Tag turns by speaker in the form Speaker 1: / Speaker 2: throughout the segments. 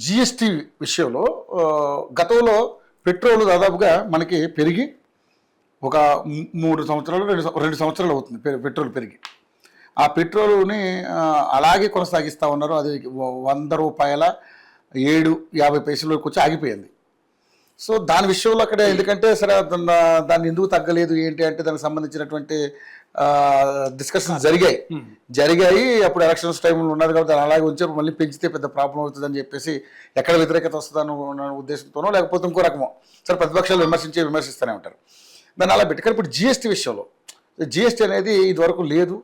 Speaker 1: GST విషయంలో గతంలో petrol దాదాపుగా మనకి పెరిగి ఒక 3 సంవత్సరాలు 2 సంవత్సరాలు అవుతుంది పెట్రోల్ పెరిగి. ఆ పెట్రోల్ని అలాగే కొనసాగిస్తూ ఉన్నారు. అది ₹100.750 వచ్చి ఆగిపోయింది. సో దాని విషయంలో అక్కడ ఎందుకంటే సరే దాన్ని ఎందుకు తగ్గలేదు ఏంటి అంటే దానికి సంబంధించినటువంటి డిస్కషన్స్ జరిగాయి. అప్పుడు ఎలక్షన్స్ టైంలో ఉన్నది కాబట్టి దాన్ని అలాగే ఉంచారు. మళ్ళీ పెంచితే పెద్ద ప్రాబ్లం అవుతుందని చెప్పేసి ఎక్కడ వ్యతిరేకత వస్తుందన్న ఉద్దేశంతోనో లేకపోతే ఇంకో రకమో సరే ప్రతిపక్షాలు విమర్శిస్తూనే ఉంటారు. దాన్ని అలా పెట్టి కానీ ఇప్పుడు జిఎస్టీ విషయంలో జిఎస్టీ అనేది ఇదివరకు లేదు.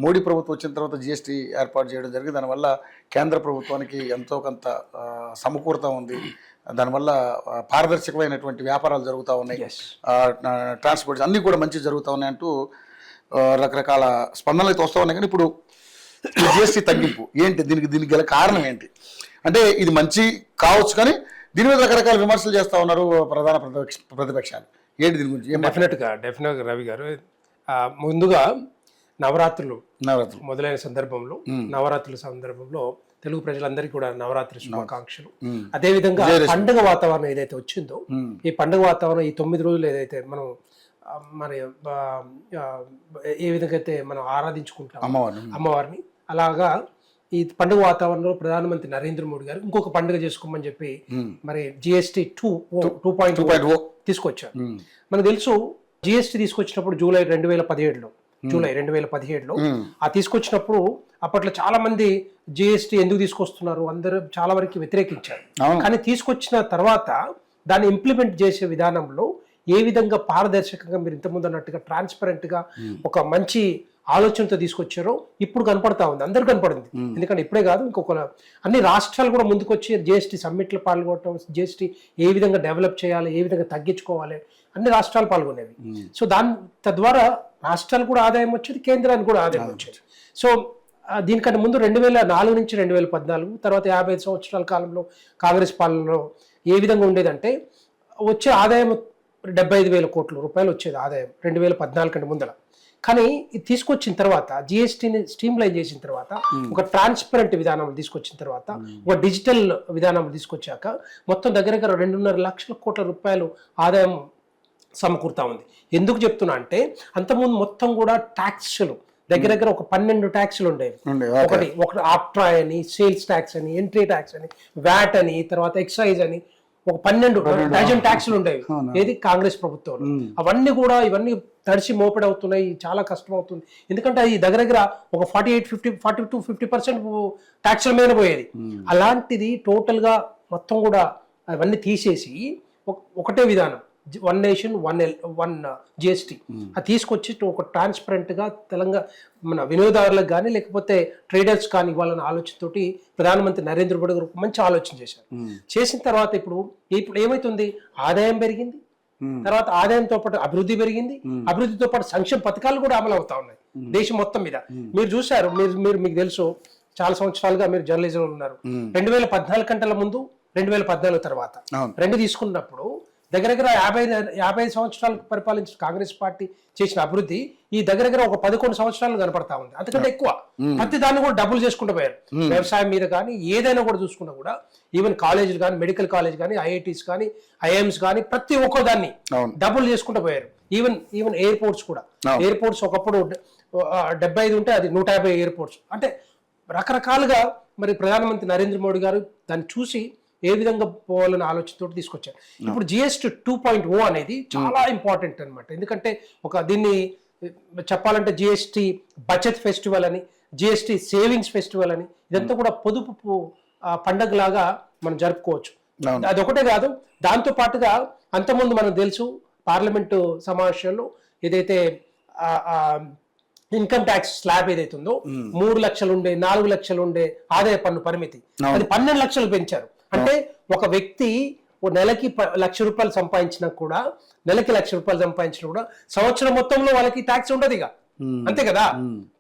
Speaker 1: మోడీ ప్రభుత్వం వచ్చిన తర్వాత జిఎస్టీ ఏర్పాటు చేయడం జరిగింది. దానివల్ల కేంద్ర ప్రభుత్వానికి ఎంతో కొంత సమకూరత ఉంది. దానివల్ల పారదర్శకమైనటువంటి వ్యాపారాలు జరుగుతూ ఉన్నాయి, ట్రాన్స్పోర్ట్ అన్నీ కూడా మంచి జరుగుతూ ఉన్నాయి అంటూ రకరకాల స్పందనలు అయితే వస్తూ ఉన్నాయి. కానీ ఇప్పుడు జిఎస్టీ తగ్గింపు ఏంటి, దీనికి గల కారణం ఏంటి అంటే ఇది మంచి కావచ్చు కానీ దీని మీద రకరకాల విమర్శలు చేస్తూ ఉన్నారు ప్రధాన ప్రతిపక్షాలు. ఏంటి దీని గురించి?
Speaker 2: డెఫినెట్గా రవి గారు, ముందుగా నవరాత్రులు మొదలైన సందర్భంలో తెలుగు ప్రజలందరికీ కూడా నవరాత్రి శుభాకాంక్షలు. అదేవిధంగా పండుగ వాతావరణం ఏదైతే వచ్చిందో ఈ పండుగ వాతావరణం ఈ 9 రోజులు ఏదైతే మనం మరి ఏ విధంగా అయితే మనం ఆరాధించుకుంటాం అమ్మవారిని, అలాగా ఈ పండుగ వాతావరణంలో ప్రధానమంత్రి నరేంద్ర మోడీ గారు ఇంకొక పండుగ చేసుకోమని చెప్పి మరి జిఎస్టీ 2.0 తీసుకొచ్చారు. మనకు తెలుసు జిఎస్టీ తీసుకొచ్చినప్పుడు జూలై 2017లో ఆ తీసుకొచ్చినప్పుడు అప్పట్లో చాలా మంది జిఎస్టీ ఎందుకు తీసుకొస్తున్నారు అందరూ చాలా వరకు వ్యతిరేకించారు. కానీ తీసుకొచ్చిన తర్వాత దాన్ని ఇంప్లిమెంట్ చేసే విధానంలో ఏ విధంగా పారదర్శకంగా మీరు ఇంతకుముందు అన్నట్టుగా ట్రాన్స్పరెంట్ గా ఒక మంచి ఆలోచనతో తీసుకొచ్చారో ఇప్పుడు కనపడతా ఉంది, అందరు కనపడింది. ఎందుకంటే ఇప్పుడే కాదు ఇంకొక అన్ని రాష్ట్రాలు కూడా ముందుకొచ్చి జిఎస్టీ సమ్మిట్లో పాల్గొనడం, జిఎస్టీ ఏ విధంగా డెవలప్ చేయాలి, ఏ విధంగా తగ్గించుకోవాలి అన్ని రాష్ట్రాలు పాల్గొనేవి. సో తద్వారా రాష్ట్రాలు కూడా ఆదాయం వచ్చేది, కేంద్రానికి కూడా ఆదాయం వచ్చేది. సో దీనికంటే ముందు 2004 నుంచి 2014 తర్వాత 55 సంవత్సరాల కాలంలో కాంగ్రెస్ పాలనలో ఏ విధంగా ఉండేదంటే వచ్చే ఆదాయం 75,000 కోట్ల రూపాయలు వచ్చేది ఆదాయం 2014 కంటే ముందర. కానీ ఇది తీసుకొచ్చిన తర్వాత జిఎస్టీని స్ట్రీమ్లైన్ చేసిన తర్వాత ఒక ట్రాన్స్పరెంట్ విధానం తీసుకొచ్చిన తర్వాత ఒక డిజిటల్ విధానం తీసుకొచ్చాక మొత్తం దగ్గర 2.5 లక్షల కోట్ల రూపాయలు ఆదాయం సమకూరుతా ఉంది. ఎందుకు చెప్తున్నా అంటే అంతకుముందు మొత్తం కూడా ట్యాక్స్లు దగ్గర ఒక 12 ట్యాక్స్లు ఉండేవి. ఒకటి ఆప్ట్రా అని, సేల్స్ ట్యాక్స్ అని, ఎంట్రీ ట్యాక్స్ అని, వ్యాట్ అని, తర్వాత ఎక్సైజ్ అని ఒక 12 ట్యాక్స్లు ఉండేవి ఏది కాంగ్రెస్ ప్రభుత్వంలో. ఇవన్నీ తడిసి మోపెడవుతున్నాయి, చాలా కష్టం అవుతుంది. ఎందుకంటే అది దగ్గర ఒక 40-50% ట్యాక్స్ల మీద పోయేది. అలాంటిది టోటల్ గా మొత్తం కూడా అవన్నీ తీసేసి ఒకటే విధానం వన్ నేషన్ వన్ జిఎస్టీ అది తీసుకొచ్చి ఒక ట్రాన్స్పరెంట్ గా తెలంగాణ మన వినియోగదారులకు కానీ లేకపోతే ట్రేడర్స్ కానీ ఇవ్వాలన్న ఆలోచనతోటి ప్రధానమంత్రి నరేంద్ర మోడీ గారు మంచి ఆలోచన చేశారు. చేసిన తర్వాత ఇప్పుడు ఏమైతుంది, ఆదాయం పెరిగింది, తర్వాత ఆదాయంతో పాటు అభివృద్ధి పెరిగింది, అభివృద్ధితో పాటు సంక్షేమ పథకాలు కూడా అమలు అవుతా ఉన్నాయి దేశం మొత్తం మీద. మీరు చూశారు, మీకు తెలుసు చాలా సంవత్సరాలుగా మీరు జర్నలిజం ఉన్నారు. 2014 గంటల ముందు 2014 తర్వాత రెండు తీసుకున్నప్పుడు దగ్గర 55 సంవత్సరాలకు పరిపాలించిన కాంగ్రెస్ పార్టీ చేసిన అభివృద్ధి ఈ దగ్గర ఒక 11 సంవత్సరాలు కనపడతా ఉంది. అంతకంటే ఎక్కువ ప్రతి దాన్ని కూడా డబ్బులు చేసుకుంటూ పోయారు. వ్యవసాయం మీద కానీ ఏదైనా కూడా చూసుకున్నా కూడా ఈవెన్ కాలేజీలు కానీ, మెడికల్ కాలేజ్ కానీ, ఐఐటీస్ కానీ, ఐఎమ్స్ కానీ ప్రతి ఒక్క దాన్ని డబ్బులు చేసుకుంటూ పోయారు. ఈవెన్ ఎయిర్పోర్ట్స్ కూడా, ఎయిర్పోర్ట్స్ ఒకప్పుడు 75 ఉంటే అది 150 ఎయిర్పోర్ట్స్. అంటే రకరకాలుగా మరి ప్రధానమంత్రి నరేంద్ర మోడీ గారు దాన్ని చూసి ఏ విధంగా పోవాలని ఆలోచనతో తీసుకొచ్చారు. ఇప్పుడు జిఎస్టీ 2.0 అనేది చాలా ఇంపార్టెంట్ అనమాట. ఎందుకంటే దీన్ని చెప్పాలంటే జిఎస్టీ బచత్ ఫెస్టివల్ అని, జిఎస్టీ సేవింగ్స్ ఫెస్టివల్ అని, ఇదంతా కూడా పొదుపు పండగలాగా మనం జరుపుకోవచ్చు. అదొకటే కాదు, దాంతో పాటుగా అంతకుముందు మనకు తెలుసు పార్లమెంటు సమావేశాల్లో ఏదైతే ఇన్కమ్ ట్యాక్స్ స్లాబ్ ఏదైతే ఉందో 3 లక్షలు ఉండే 4 లక్షలు ఉండే ఆదాయ పన్ను పరిమితి అది 12 లక్షలు పెంచారు. అంటే ఒక వ్యక్తి నెలకి ₹1,00,000 సంపాదించినా కూడా, నెలకి ₹1,00,000 సంపాదించినా కూడా సంవత్సరం మొత్తంలో వాళ్ళకి ట్యాక్స్ ఉండదు ఇక, అంతే కదా.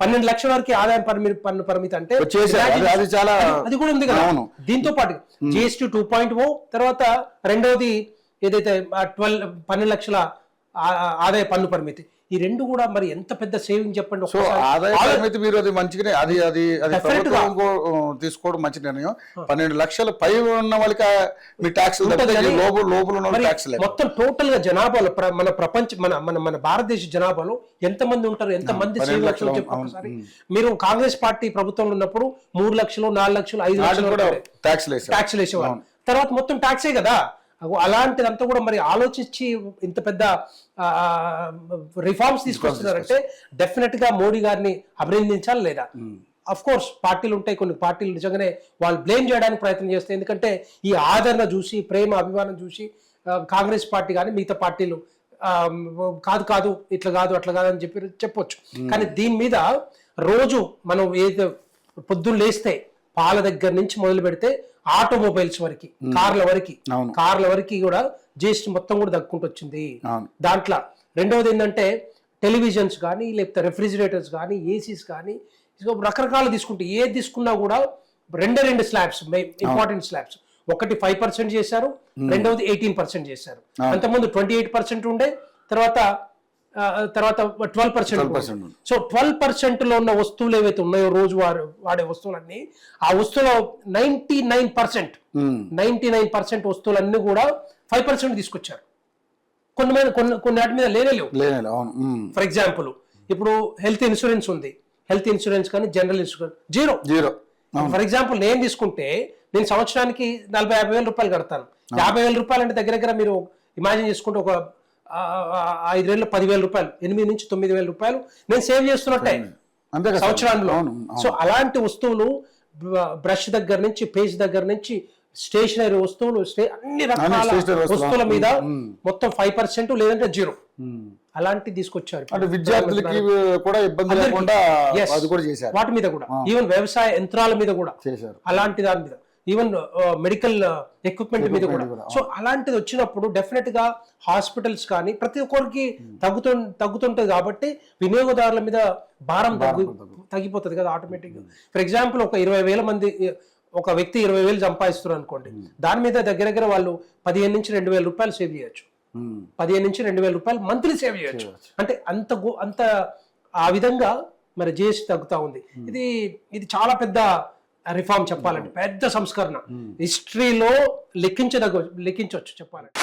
Speaker 2: 12 లక్షల వరకు ఆదాయం పన్ను పరిమితి అంటే అది కూడా ఉంది కదా. దీంతో పాటు జిఎస్టీ 2.0 తర్వాత రెండవది ఏదైతే 12 లక్షల ఆదాయ పన్ను పరిమితి, ఈ రెండు కూడా మరి ఎంత పెద్ద సేవింగ్ చెప్పండి.
Speaker 1: సో ఆదాయ పరిమితి మీరు అది మంచిగానే అది అది అది ప్రభుత్వం తీసుకోవడం మంచి నిర్ణయం. 12 లక్షల పై ఉన్న వాళ్ళకి మీ ట్యాక్స్ లోపల ఉన్న ట్యాక్స్
Speaker 2: మొత్తం టోటల్ గా జనాభాలో మన ప్రపంచ మన భారతదేశ జనాభాలో ఎంత మంది ఉంటారు, ఎంత మంది సేవ్ లక్షలు చెప్పారు. మీరు కాంగ్రెస్ పార్టీ ప్రభుత్వంలో ఉన్నప్పుడు 3 లక్షలు 4 లక్షలు 5 లక్షలు ట్యాక్స్ వేసేవాళ్ళు, తర్వాత మొత్తం ట్యాక్సే కదా. అలాంటిదంతా కూడా మరి ఆలోచించి ఇంత పెద్ద రిఫార్మ్స్ తీసుకొస్తున్నారంటే డెఫినెట్ గా మోడీ గారిని అభినందించాలి లేదా. అఫ్ కోర్స్ పార్టీలు ఉంటాయి, కొన్ని పార్టీలు నిజంగానే వాళ్ళు బ్లేమ్ చేయడానికి ప్రయత్నం చేస్తాయి. ఎందుకంటే ఈ ఆదరణ చూసి, ప్రేమ అభిమానం చూసి కాంగ్రెస్ పార్టీ కానీ మిగతా పార్టీలు కాదు ఇట్లా కాదు అట్లా కాదు అని చెప్పొచ్చు. కానీ దీని మీద రోజు మనం ఏదో పొద్దున్న లేస్తే పాల దగ్గర నుంచి మొదలు పెడితే ఆటోమొబైల్స్ వరకు, కార్ల వరకు కూడా జిఎస్టీ మొత్తం కూడా తగ్గుకుంటూ వచ్చింది. దాంట్లో రెండవది ఏంటంటే టెలివిజన్స్ కానీ, లేకపోతే రెఫ్రిజిరేటర్స్ కానీ, ఏసీస్ కానీ, రకరకాలు తీసుకుంటే ఏది తీసుకున్నా కూడా రెండు స్లాబ్స్, ఇంపార్టెంట్ స్లాబ్స్. ఒకటి 5% చేశారు, రెండవది 18% చేశారు. అంతకుముందు 28% ఉండే, తర్వాత 12%. సో 12% లో ఉన్న వస్తువులు ఏవైతే ఉన్నాయో రోజు వాడే వస్తువులన్నీ, ఆ వస్తువులో 99% వస్తువులన్నీ కూడా 5% తీసుకొచ్చారు. కొన్ని వాటి మీద లేవు. ఫర్ ఎగ్జాంపుల్ ఇప్పుడు హెల్త్ ఇన్సూరెన్స్ ఉంది, హెల్త్ ఇన్సూరెన్స్ కానీ general insurance zero. For example నేను తీసుకుంటే నేను సంవత్సరానికి 40-50 వేల రూపాయలు కడతాను. 50,000 రూపాయలు అంటే దగ్గర మీరు ఇమాజిన్ చేసుకుంటే ఒక 5 ఏళ్ళు 10,000 రూపాయలు, 8 నుంచి 9,000 రూపాయలు నేను సేవ్ చేస్తున్నట్టే సంవత్సరాల్లో. సో అలాంటి వస్తువులు బ్రష్ దగ్గర నుంచి, పేస్ట్ దగ్గర నుంచి, స్టేషనరీ వస్తువులు, అన్ని రకాల వస్తువుల మీద మొత్తం 5% లేదంటే 0 అలాంటి తీసుకొచ్చారు.
Speaker 1: విద్యార్థులకి కూడా ఇబ్బంది లేకుండా
Speaker 2: వాటి మీద కూడా, ఈవెన్ వ్యవసాయ యంత్రాల మీద కూడా చేశారు, అలాంటి దాని మీద, ఈవెన్ మెడికల్ ఎక్విప్మెంట్ మీద కూడా. సో అలాంటిది వచ్చినప్పుడు డెఫినెట్ గా హాస్పిటల్స్ కానీ ప్రతి ఒక్కరికి తగ్గుతుంటది కాబట్టి వినియోగదారుల మీద భారం తగ్గిపోతుంది కదా ఆటోమేటిక్ గా. ఫర్ ఎగ్జాంపుల్ ఒక 20,000 మంది, ఒక వ్యక్తి 20,000 సంపాదిస్తున్నారు అనుకోండి, దాని మీద దగ్గర వాళ్ళు 15 నుంచి 2,000 రూపాయలు సేవ్ చేయొచ్చు. 15 నుంచి 2,000 రూపాయలు మంత్లీ సేవ్ చేయొచ్చు. అంటే అంత ఆ విధంగా మరి జిఎస్టీ తగ్గుతా ఉంది. ఇది చాలా పెద్ద రిఫార్మ్ చెప్పాలంటే, పెద్ద సంస్కరణ, హిస్టరీలో లెక్కించవచ్చు చెప్పాలంటే.